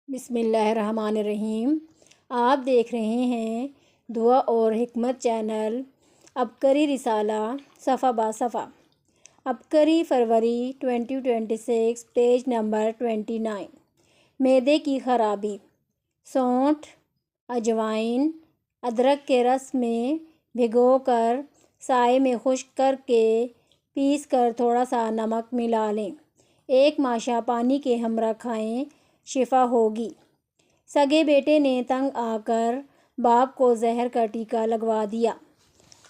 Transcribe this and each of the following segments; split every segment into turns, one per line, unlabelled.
بسم اللہ الرحمن الرحیم۔ آپ دیکھ رہے ہیں دعا اور حکمت چینل۔ عبقری رسالہ صفحہ با صفحہ۔ عبقری فروری 2026 پیج نمبر 29۔ معدے کی خرابی۔ سونٹھ، اجوائن، ادرک کے رس میں بھگو کر سائے میں خشک کر کے پیس کر تھوڑا سا نمک ملا لیں۔ ایک ماشا پانی کے ہمراہ کھائیں، شفا ہوگی۔ سگے بیٹے نے تنگ آ کر باپ کو زہر کا ٹیکہ لگوا دیا۔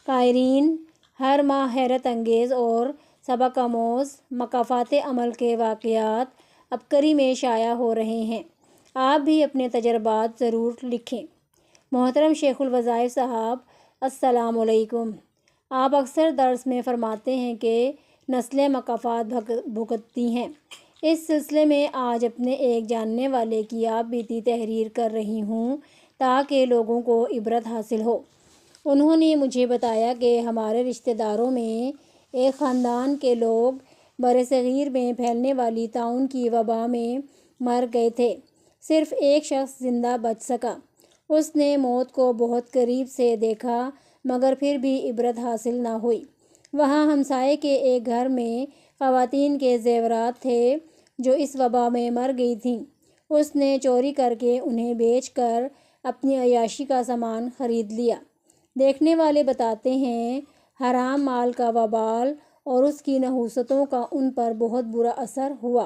قائرین، ہر ماہ حیرت انگیز اور سبق آموز مکافات عمل کے واقعات عبقری میں شائع ہو رہے ہیں۔ آپ بھی اپنے تجربات ضرور لکھیں۔ محترم شیخ الوظائف صاحب، السلام علیکم۔ آپ اکثر درس میں فرماتے ہیں کہ نسلیں مکافات بھگتتی ہیں۔ اس سلسلے میں آج اپنے ایک جاننے والے کی آپ بیتی تحریر کر رہی ہوں تاکہ لوگوں کو عبرت حاصل ہو۔ انہوں نے مجھے بتایا کہ ہمارے رشتہ داروں میں ایک خاندان کے لوگ برصغیر میں پھیلنے والی طاعون کی وبا میں مر گئے تھے۔ صرف ایک شخص زندہ بچ سکا۔ اس نے موت کو بہت قریب سے دیکھا مگر پھر بھی عبرت حاصل نہ ہوئی۔ وہاں ہمسائے کے ایک گھر میں خواتین کے زیورات تھے جو اس وبا میں مر گئی تھیں۔ اس نے چوری کر کے انہیں بیچ کر اپنی عیاشی کا سامان خرید لیا۔ دیکھنے والے بتاتے ہیں حرام مال کا وبال اور اس کی نحوستوں کا ان پر بہت برا اثر ہوا۔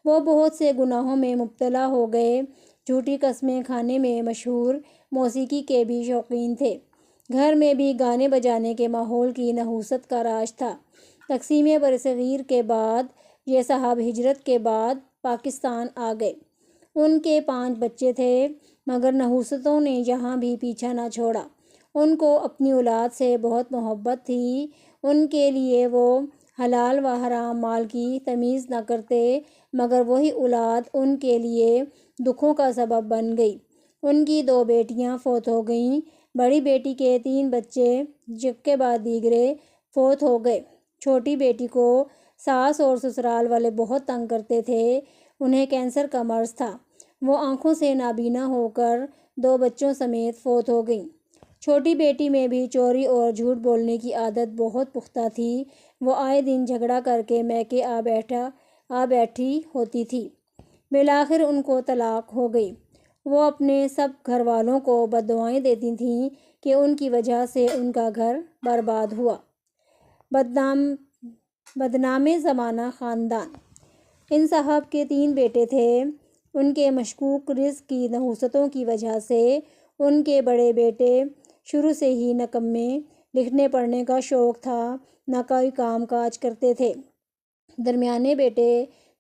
وہ بہت سے گناہوں میں مبتلا ہو گئے۔ جھوٹی قسمیں کھانے میں مشہور، موسیقی کے بھی شوقین تھے۔ گھر میں بھی گانے بجانے کے ماحول کی نحوست کا راج تھا۔ تقسیم برصغیر کے بعد یہ صاحب ہجرت کے بعد پاکستان آ گئے۔ ان کے 5 بچے تھے مگر نحوستوں نے یہاں بھی پیچھا نہ چھوڑا۔ ان کو اپنی اولاد سے بہت محبت تھی۔ ان کے لیے وہ حلال و حرام مال کی تمیز نہ کرتے مگر وہی اولاد ان کے لیے دکھوں کا سبب بن گئی۔ ان کی 2 بیٹیاں فوت ہو گئیں۔ بڑی بیٹی کے 3 بچے یک کے بعد دیگرے فوت ہو گئے۔ چھوٹی بیٹی کو ساس اور سسرال والے بہت تنگ کرتے تھے۔ انہیں کینسر کا مرض تھا۔ وہ آنکھوں سے نابینا ہو کر 2 بچوں سمیت فوت ہو گئیں۔ چھوٹی بیٹی میں بھی چوری اور جھوٹ بولنے کی عادت بہت پختہ تھی۔ وہ آئے دن جھگڑا کر کے میکے آ بیٹھی ہوتی تھی۔ بالآخر ان کو طلاق ہو گئی۔ وہ اپنے سب گھر والوں کو بددعائیں دیتی تھیں کہ ان کی وجہ سے ان کا گھر برباد ہوا۔ بدنام زمانہ خاندان۔ ان صاحب کے 3 بیٹے تھے۔ ان کے مشکوک رزق کی نحوستوں کی وجہ سے ان کے بڑے بیٹے شروع سے ہی نکمے، لکھنے پڑھنے کا شوق تھا، نہ کوئی کام کاج کرتے تھے۔ درمیانے بیٹے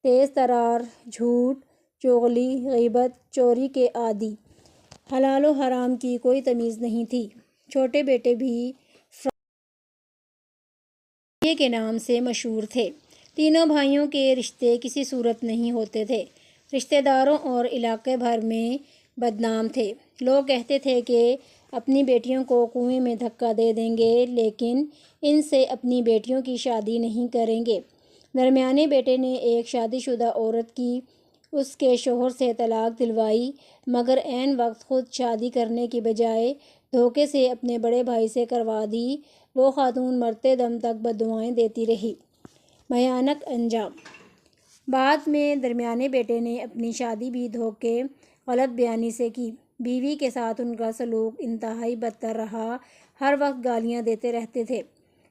تیز ترار، جھوٹ، چغلی، غیبت، چوری کے عادی۔ حلال و حرام کی کوئی تمیز نہیں تھی۔ چھوٹے بیٹے بھی فرانسیے کے نام سے مشہور تھے۔ تینوں بھائیوں کے رشتے کسی صورت نہیں ہوتے تھے۔ رشتہ داروں اور علاقے بھر میں بدنام تھے۔ لوگ کہتے تھے کہ اپنی بیٹیوں کو کنویں میں دھکا دے دیں گے لیکن ان سے اپنی بیٹیوں کی شادی نہیں کریں گے۔ درمیانے بیٹے نے ایک شادی شدہ عورت کی اس کے شوہر سے طلاق دلوائی مگر عین وقت خود شادی کرنے کی بجائے دھوکے سے اپنے بڑے بھائی سے کروا دی۔ وہ خاتون مرتے دم تک بددعائیں دیتی رہی۔ بھیانک انجام۔ بعد میں درمیانے بیٹے نے اپنی شادی بھی دھوکے، غلط بیانی سے کی۔ بیوی کے ساتھ ان کا سلوک انتہائی بدتر رہا۔ ہر وقت گالیاں دیتے رہتے تھے۔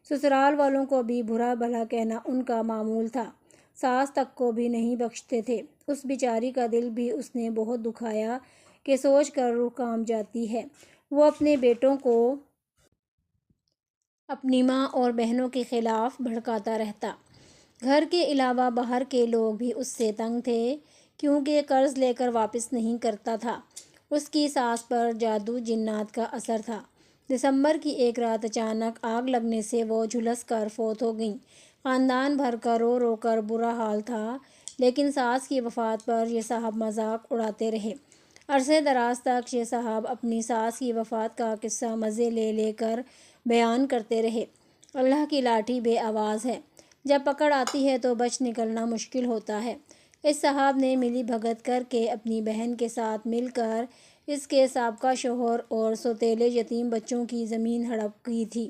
سسرال والوں کو بھی برا بھلا کہنا ان کا معمول تھا۔ ساس تک کو بھی نہیں بخشتے تھے۔ اس بیچاری کا دل بھی اس نے بہت دکھایا کہ سوچ کر روح کانپ جاتی ہے۔ وہ اپنے بیٹوں کو اپنی ماں اور بہنوں کے خلاف بھڑکاتا رہتا۔ گھر کے علاوہ باہر کے لوگ بھی اس سے تنگ تھے کیونکہ قرض لے کر واپس نہیں کرتا تھا۔ اس کی ساس پر جادو جنات کا اثر تھا۔ دسمبر کی ایک رات اچانک آگ لگنے سے وہ جھلس کر فوت ہو گئیں۔ خاندان بھر کا رو رو کر برا حال تھا لیکن ساس کی وفات پر یہ صاحب مذاق اڑاتے رہے۔ عرصے دراز تک یہ صاحب اپنی ساس کی وفات کا قصہ مزے لے لے کر بیان کرتے رہے۔ اللہ کی لاٹھی بے آواز ہے۔ جب پکڑ آتی ہے تو بچ نکلنا مشکل ہوتا ہے۔ اس صاحب نے ملی بھگت کر کے اپنی بہن کے ساتھ مل کر اس کے سابقہ شوہر اور سوتیلے یتیم بچوں کی زمین ہڑپ کی تھی۔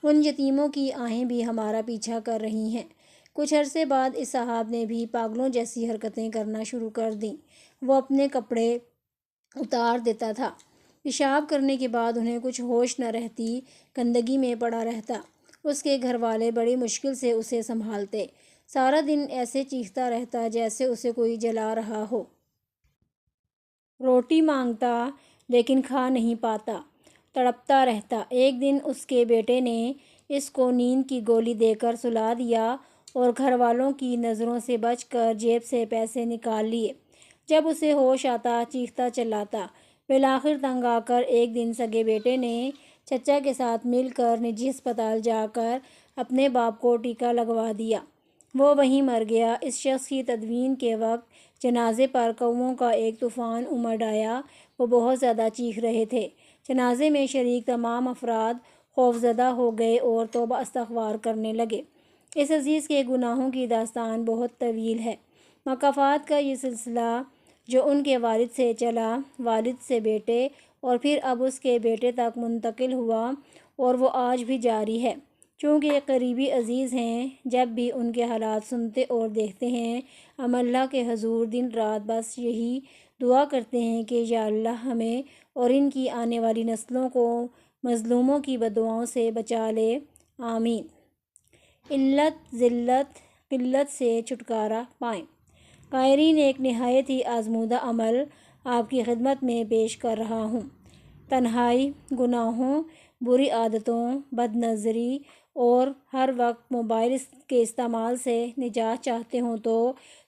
ان یتیموں کی آہیں بھی ہمارا پیچھا کر رہی ہیں۔ کچھ عرصے بعد اس صاحب نے بھی پاگلوں جیسی حرکتیں کرنا شروع کر دیں۔ وہ اپنے کپڑے اتار دیتا تھا۔ پیشاب کرنے کے بعد انہیں کچھ ہوش نہ رہتی، گندگی میں پڑا رہتا۔ اس کے گھر والے بڑی مشکل سے اسے سنبھالتے۔ سارا دن ایسے چیختا رہتا جیسے اسے کوئی جلا رہا ہو۔ روٹی مانگتا لیکن کھا نہیں پاتا، تڑپتا رہتا۔ ایک دن اس کے بیٹے نے اس کو نیند کی گولی دے کر سلا دیا اور گھر والوں کی نظروں سے بچ کر جیب سے پیسے نکال لیے۔ جب اسے ہوش آتا چیختا چلاتا۔ بالآخر تنگ آ کر ایک دن سگے بیٹے نے چچا کے ساتھ مل کر نجی ہسپتال جا کر اپنے باپ کو ٹیکہ لگوا دیا۔ وہ وہیں مر گیا۔ اس شخص کی تدفین کے وقت جنازے پر کوؤں کا ایک طوفان امڈ آیا۔ وہ بہت زیادہ چیخ رہے تھے۔ جنازے میں شریک تمام افراد خوفزدہ ہو گئے اور توبہ استغفار کرنے لگے۔ اس عزیز کے گناہوں کی داستان بہت طویل ہے۔ مکافات کا یہ سلسلہ جو ان کے والد سے چلا، والد سے بیٹے اور پھر اب اس کے بیٹے تک منتقل ہوا اور وہ آج بھی جاری ہے۔ چونکہ یہ قریبی عزیز ہیں، جب بھی ان کے حالات سنتے اور دیکھتے ہیں، ہم اللہ کے حضور دن رات بس یہی دعا کرتے ہیں کہ یا اللہ ہمیں اور ان کی آنے والی نسلوں کو مظلوموں کی بددعاؤں سے بچا لے، آمین۔ علت، ذلت، قلت سے چھٹکارا پائیں۔ قائرین، ایک نہایت ہی آزمودہ عمل آپ کی خدمت میں پیش کر رہا ہوں۔ تنہائی، گناہوں، بری عادتوں، بد نظری اور ہر وقت موبائل کے استعمال سے نجات چاہتے ہوں تو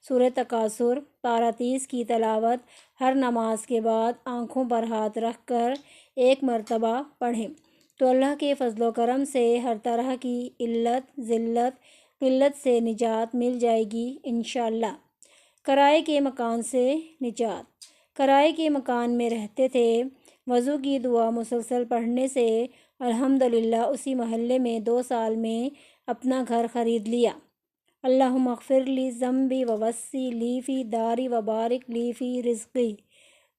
سورہ تکاثر پارہ 30 کی تلاوت ہر نماز کے بعد آنکھوں پر ہاتھ رکھ کر ایک مرتبہ پڑھیں تو اللہ کے فضل و کرم سے ہر طرح کی علت، ذلت، قلت سے نجات مل جائے گی انشاءاللہ۔ کرائے کے مکان سے نجات۔ کرائے کے مکان میں رہتے تھے۔ وضو کی دعا مسلسل پڑھنے سے الحمدللہ اسی محلے میں 2 سال میں اپنا گھر خرید لیا۔ اللہم اغفر لی ذنبی ووسع لی فی داری وبارک لی فی رزقی۔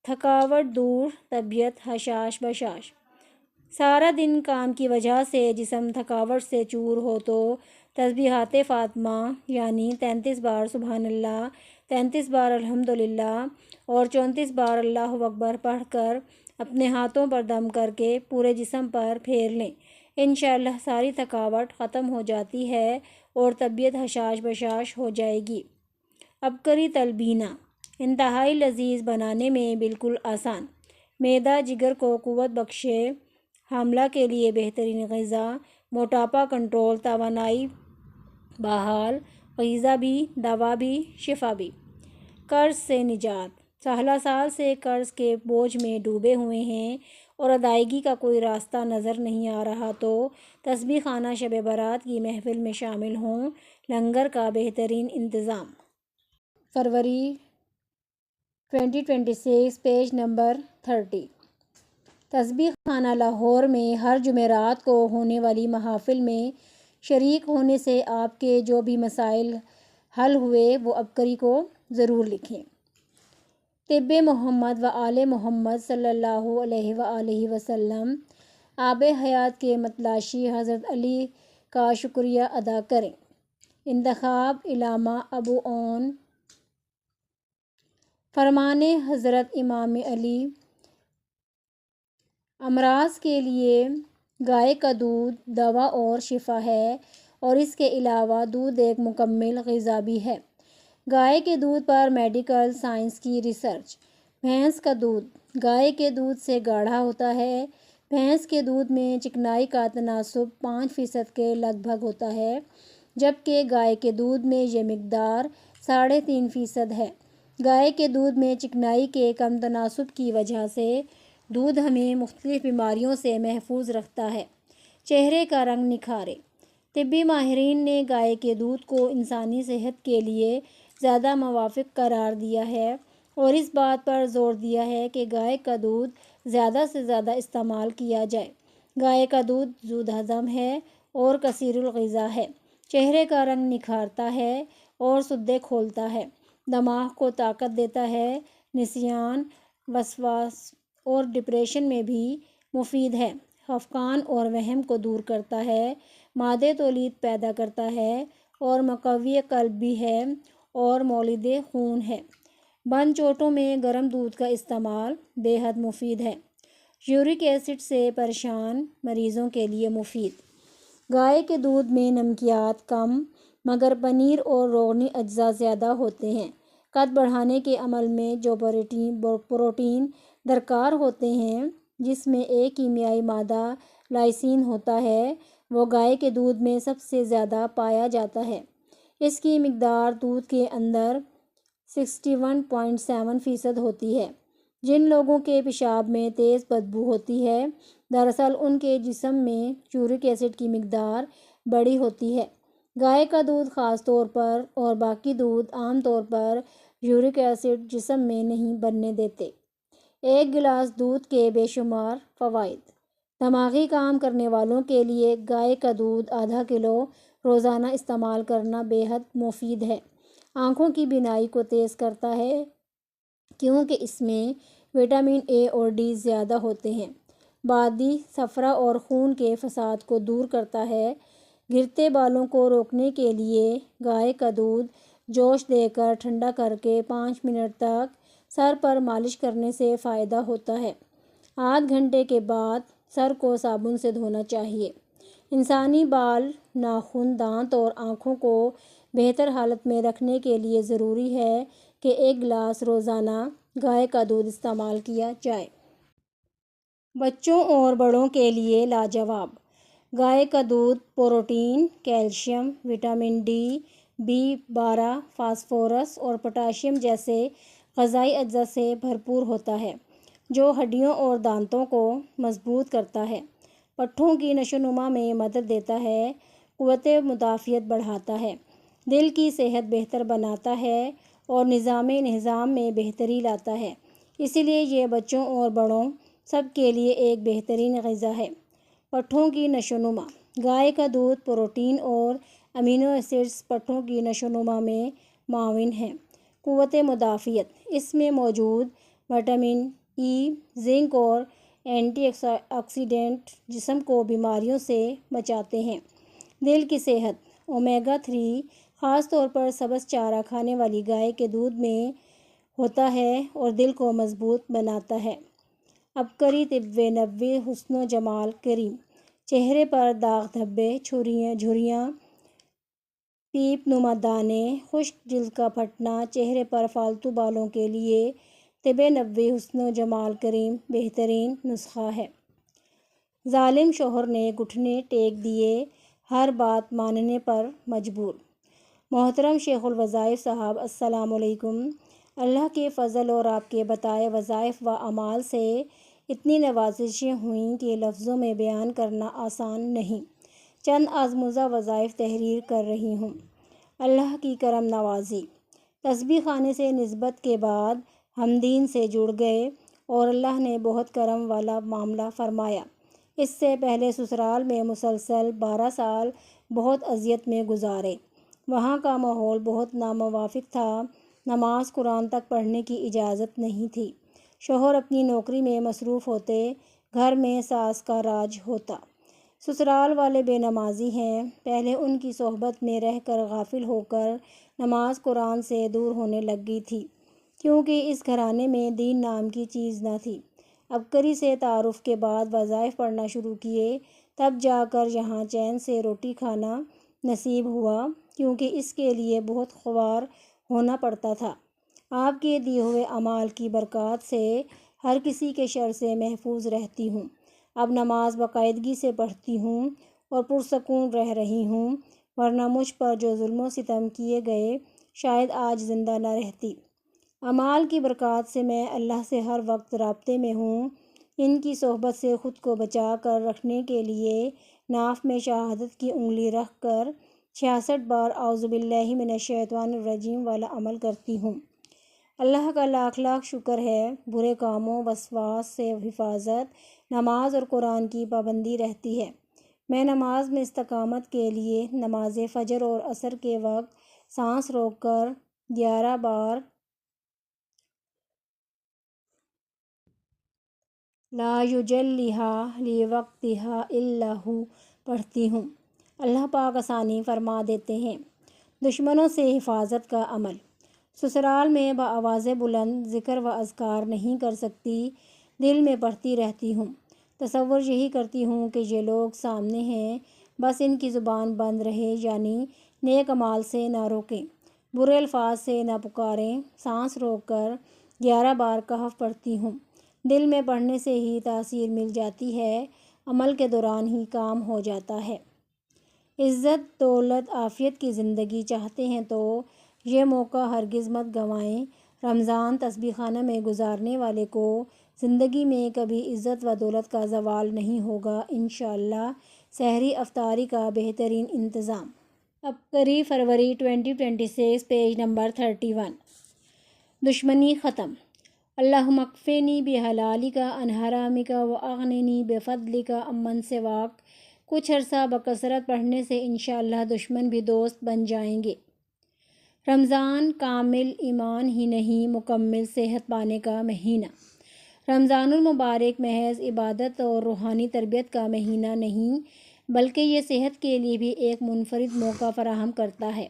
تھکاوٹ دور، طبیعت حشاش بشاش۔ سارا دن کام کی وجہ سے جسم تھکاوٹ سے چور ہو تو تسبیحات فاطمہ یعنی 33 بار سبحان اللہ، 33 بار الحمدللہ اور 34 بار اللہ اکبر پڑھ کر اپنے ہاتھوں پر دم کر کے پورے جسم پر پھیر لیں۔ انشاءاللہ ساری تھکاوٹ ختم ہو جاتی ہے اور طبیعت حشاش بشاش ہو جائے گی۔ عبقری تلبینہ، انتہائی لذیذ، بنانے میں بالکل آسان، معدہ جگر کو قوت بخشے، حاملہ کے لیے بہترین غذا، موٹاپا کنٹرول، توانائی بحال، غذا بھی، دوا بھی، شفا بھی۔ قرض سے نجات۔ سالہ سال سے قرض کے بوجھ میں ڈوبے ہوئے ہیں اور ادائیگی کا کوئی راستہ نظر نہیں آ رہا تو تسبیح خانہ شب برات کی محفل میں شامل ہوں۔ لنگر کا بہترین انتظام۔ فروری 2026، پیج نمبر 30۔ تسبیح خانہ لاہور میں ہر جمعرات کو ہونے والی محافل میں شریک ہونے سے آپ کے جو بھی مسائل حل ہوئے وہ عبقری کو ضرور لکھیں۔ طب محمد و آل محمد صلی اللہ علیہ وآلہ وسلم۔ آب حیات کے متلاشی حضرت علی کا شکریہ ادا کریں۔ انتخاب علامہ ابو عون۔ فرمان حضرت امام علی۔ امراض کے لیے گائے کا دودھ دوا اور شفا ہے اور اس کے علاوہ دودھ ایک مکمل غذا بھی ہے۔ گائے کے دودھ پر میڈیکل سائنس کی ریسرچ۔ بھینس کا دودھ گائے کے دودھ سے گاڑھا ہوتا ہے۔ بھینس کے دودھ میں چکنائی کا تناسب 5% کے لگ بھگ ہوتا ہے، جبکہ گائے کے دودھ میں یہ مقدار 3.5% ہے۔ گائے کے دودھ میں چکنائی کے کم تناسب کی وجہ سے دودھ ہمیں مختلف بیماریوں سے محفوظ رکھتا ہے۔ چہرے کا رنگ نکھارے۔ طبی ماہرین نے گائے کے دودھ کو انسانی صحت کے لیے زیادہ موافق قرار دیا ہے اور اس بات پر زور دیا ہے کہ گائے کا دودھ زیادہ سے زیادہ استعمال کیا جائے۔ گائے کا دودھ زود ہضم ہے اور کثیر الغذا ہے۔ چہرے کا رنگ نکھارتا ہے اور سدے کھولتا ہے۔ دماغ کو طاقت دیتا ہے، نسیان، وسواس اور ڈپریشن میں بھی مفید ہے، خفقان اور وہم کو دور کرتا ہے، مادے تولید پیدا کرتا ہے اور مقوی قلب بھی ہے اور مولد خون ہے۔ بند چوٹوں میں گرم دودھ کا استعمال بے حد مفید ہے۔ یورک ایسڈ سے پریشان مریضوں کے لیے مفید۔ گائے کے دودھ میں نمکیات کم مگر پنیر اور روغنی اجزاء زیادہ ہوتے ہیں۔ قد بڑھانے کے عمل میں جو پروٹین درکار ہوتے ہیں، جس میں ایک کیمیائی مادہ لائسین ہوتا ہے، وہ گائے کے دودھ میں سب سے زیادہ پایا جاتا ہے۔ اس کی مقدار دودھ کے اندر 61.7% ہوتی ہے۔ جن لوگوں کے پیشاب میں تیز بدبو ہوتی ہے، دراصل ان کے جسم میں یورک ایسڈ کی مقدار بڑی ہوتی ہے۔ گائے کا دودھ خاص طور پر اور باقی دودھ عام طور پر یورک ایسڈ جسم میں نہیں بننے دیتے۔ ایک گلاس دودھ کے بے شمار فوائد۔ دماغی کام کرنے والوں کے لیے گائے کا دودھ ½ کلو روزانہ استعمال کرنا بے حد مفید ہے۔ آنکھوں کی بینائی کو تیز کرتا ہے کیونکہ اس میں وٹامن اے اور ڈی زیادہ ہوتے ہیں۔ بادی صفرا اور خون کے فساد کو دور کرتا ہے۔ گرتے بالوں کو روکنے کے لیے گائے کا دودھ جوش دے کر ٹھنڈا کر کے 5 منٹ تک سر پر مالش کرنے سے فائدہ ہوتا ہے۔ آدھ گھنٹے کے بعد سر کو صابن سے دھونا چاہیے۔ انسانی بال، ناخن، دانت اور آنکھوں کو بہتر حالت میں رکھنے کے لیے ضروری ہے کہ 1 گلاس روزانہ گائے کا دودھ استعمال کیا جائے۔ بچوں اور بڑوں کے لیے لاجواب۔ گائے کا دودھ protein, calcium, vitamin D, B12، phosphorus اور پوٹاشیم جیسے غذائی اجزاء سے بھرپور ہوتا ہے، جو ہڈیوں اور دانتوں کو مضبوط کرتا ہے، پٹھوں کی نشوونما میں مدد دیتا ہے، قوت مدافعت بڑھاتا ہے، دل کی صحت بہتر بناتا ہے اور نظام میں بہتری لاتا ہے۔ اسی لیے یہ بچوں اور بڑوں سب کے لیے ایک بہترین غذا ہے۔ پٹھوں کی نشوونما۔ گائے کا دودھ پروٹین اور امینو ایسڈز پٹھوں کی نشوونما میں معاون ہیں۔ قوت مدافعت۔ اس میں موجود وٹامن ای، زنک اور اینٹی آکسیڈنٹ جسم کو بیماریوں سے بچاتے ہیں۔ دل کی صحت۔ اومیگا 3 خاص طور پر سبز چارہ کھانے والی گائے کے دودھ میں ہوتا ہے اور دل کو مضبوط بناتا ہے۔ عبقری طب نبوی حسن و جمال کریم۔ چہرے پر داغ دھبے، جھریاں، پیپ نما دانے، خشک جلد کا پھٹنا، چہرے پر فالتو بالوں کے لیے طب نبوی حسن و جمال کریم بہترین نسخہ ہے۔ ظالم شوہر نے گھٹنے ٹیک دیے، ہر بات ماننے پر مجبور۔ محترم شیخ الوظائف صاحب، السلام علیکم۔ اللہ کے فضل اور آپ کے بتائے وظائف و اعمال سے اتنی نوازشیں ہوئیں کہ لفظوں میں بیان کرنا آسان نہیں۔ چند آزمودہ وظائف تحریر کر رہی ہوں۔ اللہ کی کرم نوازی۔ تسبیح خانے سے نسبت کے بعد ہم دین سے جڑ گئے اور اللہ نے بہت کرم والا معاملہ فرمایا۔ اس سے پہلے سسرال میں مسلسل 12 سال بہت اذیت میں گزارے۔ وہاں کا ماحول بہت ناموافق تھا، نماز قرآن تک پڑھنے کی اجازت نہیں تھی، شوہر اپنی نوکری میں مصروف ہوتے، گھر میں ساس کا راج ہوتا۔ سسرال والے بے نمازی ہیں، پہلے ان کی صحبت میں رہ کر غافل ہو کر نماز قرآن سے دور ہونے لگ گئی تھی، کیونکہ اس گھرانے میں دین نام کی چیز نہ تھی۔ عبقری سے تعارف کے بعد وظائف پڑھنا شروع کیے، تب جا کر یہاں چین سے روٹی کھانا نصیب ہوا، کیونکہ اس کے لیے بہت خوار ہونا پڑتا تھا۔ آپ کے دیے ہوئے اعمال کی برکات سے ہر کسی کے شر سے محفوظ رہتی ہوں۔ اب نماز باقاعدگی سے پڑھتی ہوں اور پرسکون رہ رہی ہوں، ورنہ مجھ پر جو ظلم و ستم کیے گئے شاید آج زندہ نہ رہتی۔ اعمال کی برکات سے میں اللہ سے ہر وقت رابطے میں ہوں۔ ان کی صحبت سے خود کو بچا کر رکھنے کے لیے ناف میں شہادت کی انگلی رکھ کر 66 بار اعوذ باللہ من الشیطان الرجیم والا عمل کرتی ہوں۔ اللہ کا لاکھ لاکھ شکر ہے، برے کاموں وسواس سے حفاظت نماز اور قرآن کی پابندی رہتی ہے۔ میں نماز میں استقامت کے لیے نماز فجر اور عصر کے وقت سانس روک کر 11 بار لا یجلیہا لیوقتہا الا ہو پڑھتی ہوں۔ اللہ پاک آسانی فرما دیتے ہیں۔ دشمنوں سے حفاظت کا عمل۔ سسرال میں بآواز بلند ذکر و اذکار نہیں کر سکتی، دل میں پڑھتی رہتی ہوں۔ تصور یہی کرتی ہوں کہ یہ لوگ سامنے ہیں، بس ان کی زبان بند رہے، یعنی نیک اعمال سے نہ روکیں، برے الفاظ سے نہ پکاریں۔ سانس روک کر 11 بار کہف پڑھتی ہوں۔ دل میں پڑھنے سے ہی تاثیر مل جاتی ہے، عمل کے دوران ہی کام ہو جاتا ہے۔ عزت، دولت، عافیت کی زندگی چاہتے ہیں تو یہ موقع ہرگز مت گنوائیں۔ رمضان تسبیح خانہ میں گزارنے والے کو زندگی میں کبھی عزت و دولت کا زوال نہیں ہوگا انشاءاللہ۔ سحری افطاری کا بہترین انتظام۔ عبقری فروری 2026 پیج نمبر 31۔ دشمنی ختم۔ اللہم اکفینی بحلالک عن حرامک واغننی بفضلک عمن سواک۔ کچھ عرصہ بکثرت پڑھنے سے انشاءاللہ دشمن بھی دوست بن جائیں گے۔ رمضان کامل ایمان ہی نہیں، مکمل صحت پانے کا مہینہ۔ رمضان المبارک محض عبادت اور روحانی تربیت کا مہینہ نہیں، بلکہ یہ صحت کے لیے بھی ایک منفرد موقع فراہم کرتا ہے۔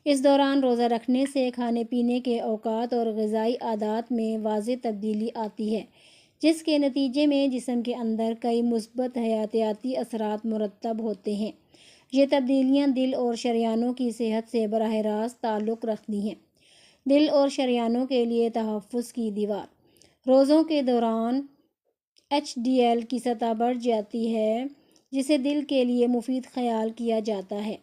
اس دوران روزہ رکھنے سے کھانے پینے کے اوقات اور غذائی عادات میں واضح تبدیلی آتی ہے، جس کے نتیجے میں جسم کے اندر کئی مثبت حیاتیاتی اثرات مرتب ہوتے ہیں۔ یہ تبدیلیاں دل اور شریانوں کی صحت سے براہ راست تعلق رکھتی ہیں۔ دل اور شریانوں کے لیے تحفظ کی دیوار۔ روزوں کے دوران HDL کی سطح بڑھ جاتی ہے، جسے دل کے لیے مفید خیال کیا جاتا ہے۔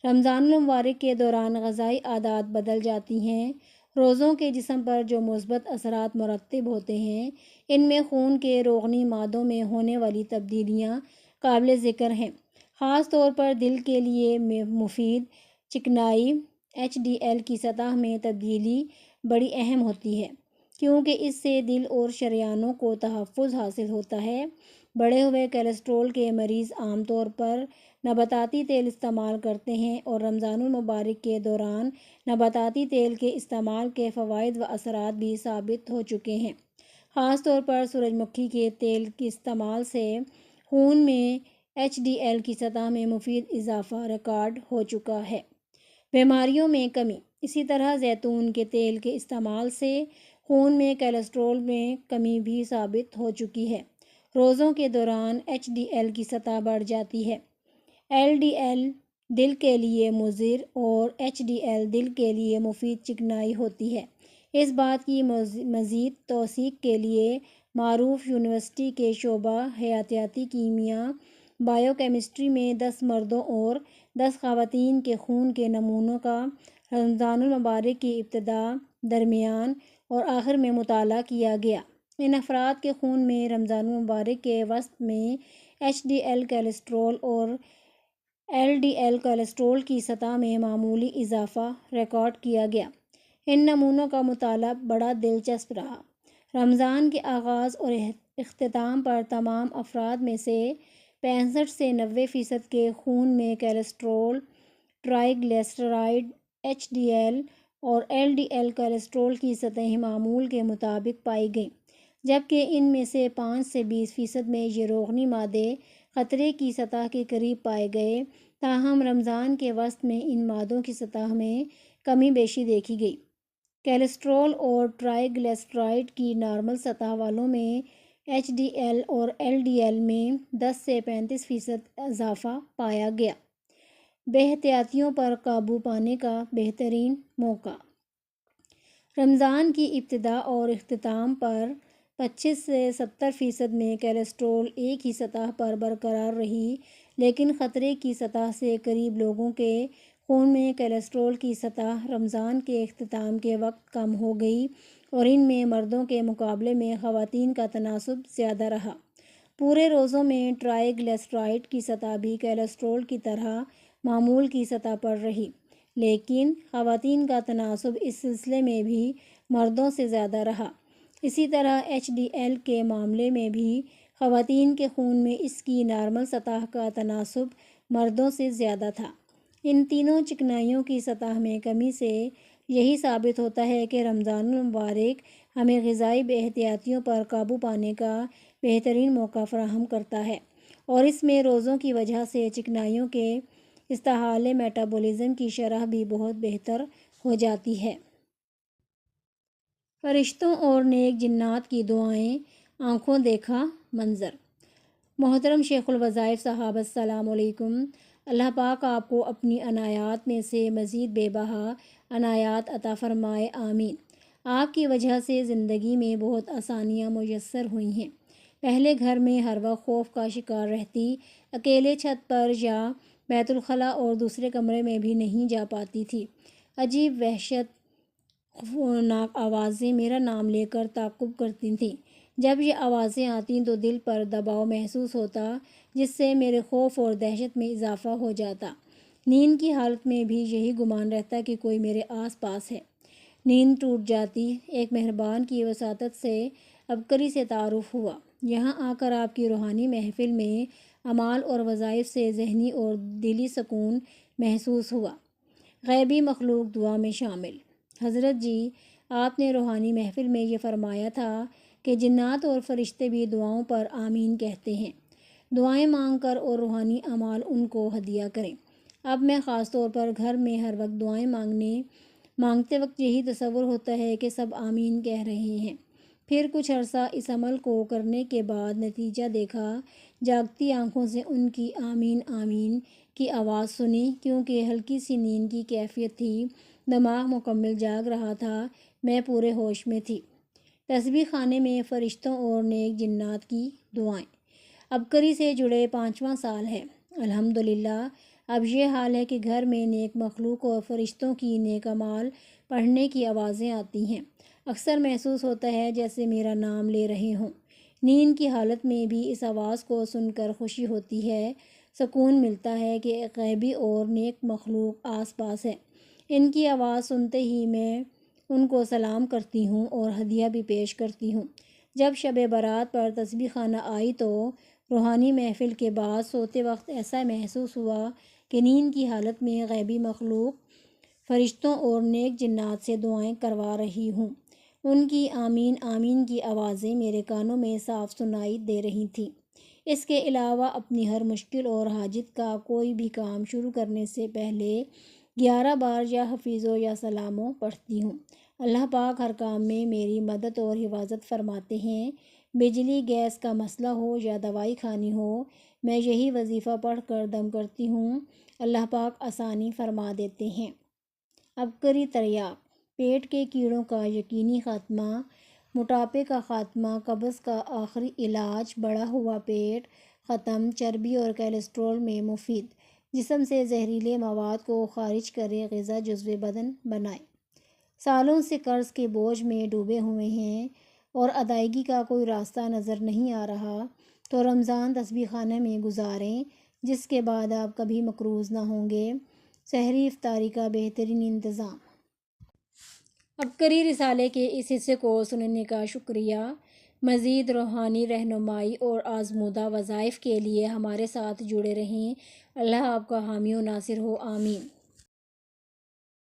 رمضان المبارک کے دوران غذائی عادات بدل جاتی ہیں۔ روزوں کے جسم پر جو مثبت اثرات مرتب ہوتے ہیں، ان میں خون کے روغنی مادوں میں ہونے والی تبدیلیاں قابل ذکر ہیں۔ خاص طور پر دل کے لیے مفید چکنائی HDL کی سطح میں تبدیلی بڑی اہم ہوتی ہے، کیونکہ اس سے دل اور شریانوں کو تحفظ حاصل ہوتا ہے۔ بڑھے ہوئے کولیسٹرول کے مریض عام طور پر نباتاتی تیل استعمال کرتے ہیں، اور رمضان المبارک کے دوران نباتاتی تیل کے استعمال کے فوائد و اثرات بھی ثابت ہو چکے ہیں۔ خاص طور پر سورج مکھی کے تیل کے استعمال سے خون میں HDL کی سطح میں مفید اضافہ ریکارڈ ہو چکا ہے۔ بیماریوں میں کمی۔ اسی طرح زیتون کے تیل کے استعمال سے خون میں کولیسٹرول میں کمی بھی ثابت ہو چکی ہے۔ روزوں کے دوران HDL کی سطح بڑھ جاتی ہے۔ LDL دل کے لیے مضر اور HDL دل کے لیے مفید چکنائی ہوتی ہے۔ اس بات کی مزید توثیق کے لیے معروف یونیورسٹی کے شعبہ حیاتیاتی کیمیا بائیو کیمسٹری میں 10 مردوں اور 10 خواتین کے خون کے نمونوں کا رمضان المبارک کی ابتدا، درمیان اور آخر میں مطالعہ کیا گیا۔ ان افراد کے خون میں رمضان المبارک کے وسط میں HDL کولیسٹرول اور LDL کولیسٹرول کی سطح میں معمولی اضافہ ریکارڈ کیا گیا۔ ان نمونوں کا مطالعہ بڑا دلچسپ رہا۔ رمضان کے آغاز اور اختتام پر تمام افراد میں سے 65 سے 90% کے خون میں کولیسٹرول، ٹرائیگلیسرائڈ، HDL اور LDL کولیسٹرول کی سطح معمول کے مطابق پائی گئیں، جبکہ ان میں سے 5 سے 20% میں یہ روغنی مادے خطرے کی سطح کے قریب پائے گئے۔ تاہم رمضان کے وسط میں ان مادوں کی سطح میں کمی بیشی دیکھی گئی۔ کولیسٹرول اور ٹرائیگلیسرائڈ کی نارمل سطح والوں میں HDL اور LDL میں 10 سے 35% اضافہ پایا گیا۔ بے احتیاطیوں پر قابو پانے کا بہترین موقع۔ رمضان کی ابتدا اور اختتام پر 25 سے 70% میں کولیسٹرول ایک ہی سطح پر برقرار رہی، لیکن خطرے کی سطح سے قریب لوگوں کے خون میں کولیسٹرول کی سطح رمضان کے اختتام کے وقت کم ہو گئی، اور ان میں مردوں کے مقابلے میں خواتین کا تناسب زیادہ رہا۔ پورے روزوں میں ٹرائیگلیسرائڈ کی سطح بھی کولیسٹرول کی طرح معمول کی سطح پر رہی، لیکن خواتین کا تناسب اس سلسلے میں بھی مردوں سے زیادہ رہا۔ اسی طرح HDL کے معاملے میں بھی خواتین کے خون میں اس کی نارمل سطح کا تناسب مردوں سے زیادہ تھا۔ ان تینوں چکنائیوں کی سطح میں کمی سے یہی ثابت ہوتا ہے کہ رمضان المبارک ہمیں غذائی بے احتیاطیوں پر قابو پانے کا بہترین موقع فراہم کرتا ہے، اور اس میں روزوں کی وجہ سے چکنائیوں کے استحالے میٹابولزم کی شرح بھی بہت بہتر ہو جاتی ہے۔ فرشتوں اور نیک جنات کی دعائیں، آنکھوں دیکھا منظر۔ محترم شیخ الوظائف صاحب، السلام علیکم۔ اللہ پاک آپ کو اپنی عنایات میں سے مزید بے بہا عنایات عطا فرمائے، آمین۔ آپ کی وجہ سے زندگی میں بہت آسانیاں میسر ہوئی ہیں۔ پہلے گھر میں ہر وقت خوف کا شکار رہتی، اکیلے چھت پر یا بیت الخلاء اور دوسرے کمرے میں بھی نہیں جا پاتی تھی۔ عجیب وحشت ناک آوازیں میرا نام لے کر تعقب کرتی تھیں۔ جب یہ آوازیں آتیں تو دل پر دباؤ محسوس ہوتا، جس سے میرے خوف اور دہشت میں اضافہ ہو جاتا۔ نیند کی حالت میں بھی یہی گمان رہتا کہ کوئی میرے آس پاس ہے۔ نیند ٹوٹ جاتی۔ ایک مہربان کی وساطت سے عبقری سے تعارف ہوا۔ یہاں آ کر آپ کی روحانی محفل میں اعمال اور وظائف سے ذہنی اور دلی سکون محسوس ہوا۔ غیبی مخلوق دعا میں شامل۔ حضرت جی، آپ نے روحانی محفل میں یہ فرمایا تھا کہ جنات اور فرشتے بھی دعاؤں پر آمین کہتے ہیں۔ دعائیں مانگ کر اور روحانی اعمال ان کو ہدیہ کریں۔ اب میں خاص طور پر گھر میں ہر وقت دعائیں مانگتے وقت یہی تصور ہوتا ہے کہ سب آمین کہہ رہے ہیں۔ پھر کچھ عرصہ اس عمل کو کرنے کے بعد نتیجہ دیکھا، جاگتی آنکھوں سے ان کی آمین آمین کی آواز سنی۔ کیونکہ ہلکی سی نیند کی کیفیت تھی، دماغ مکمل جاگ رہا تھا، میں پورے ہوش میں تھی۔ تسبیح خانے میں فرشتوں اور نیک جنات کی دعائیں۔ عبقری سے جڑے 5واں سال ہے۔ الحمدللہ اب یہ حال ہے کہ گھر میں نیک مخلوق اور فرشتوں کی نیک اعمال پڑھنے کی آوازیں آتی ہیں۔ اکثر محسوس ہوتا ہے جیسے میرا نام لے رہے ہوں۔ نیند کی حالت میں بھی اس آواز کو سن کر خوشی ہوتی ہے، سکون ملتا ہے کہ ایک غیبی اور نیک مخلوق آس پاس ہے۔ ان کی آواز سنتے ہی میں ان کو سلام کرتی ہوں اور ہدیہ بھی پیش کرتی ہوں۔ جب شب برات پر تسبیح خانہ آئی تو روحانی محفل کے بعد سوتے وقت ایسا محسوس ہوا کہ نیند کی حالت میں غیبی مخلوق فرشتوں اور نیک جنات سے دعائیں کروا رہی ہوں۔ ان کی آمین آمین کی آوازیں میرے کانوں میں صاف سنائی دے رہی تھیں۔ اس کے علاوہ اپنی ہر مشکل اور حاجت کا کوئی بھی کام شروع کرنے سے پہلے 11 بار یا حفیظو یا سلامو پڑھتی ہوں۔ اللہ پاک ہر کام میں میری مدد اور حفاظت فرماتے ہیں۔ بجلی گیس کا مسئلہ ہو یا دوائی کھانی ہو، میں یہی وظیفہ پڑھ کر دم کرتی ہوں، اللہ پاک آسانی فرما دیتے ہیں۔ عبقری تریاق۔ پیٹ کے کیڑوں کا یقینی خاتمہ، موٹاپے کا خاتمہ، قبض کا آخری علاج، بڑھا ہوا پیٹ ختم، چربی اور کیلسٹرول میں مفید، جسم سے زہریلے مواد کو خارج کرے، غذا جزو بدن بنائے۔ سالوں سے قرض کے بوجھ میں ڈوبے ہوئے ہیں اور ادائیگی کا کوئی راستہ نظر نہیں آ رہا، تو رمضان تسبیح خانے میں گزاریں، جس کے بعد آپ کبھی مقروض نہ ہوں گے۔ سحری افطاری کا بہترین انتظام۔ عبقری رسالے کے اس حصے کو سننے کا شکریہ۔ مزید روحانی رہنمائی اور آزمودہ وظائف کے لیے ہمارے ساتھ جڑے رہیں۔ اللہ آپ کا حامی و ناصر ہو، آمین۔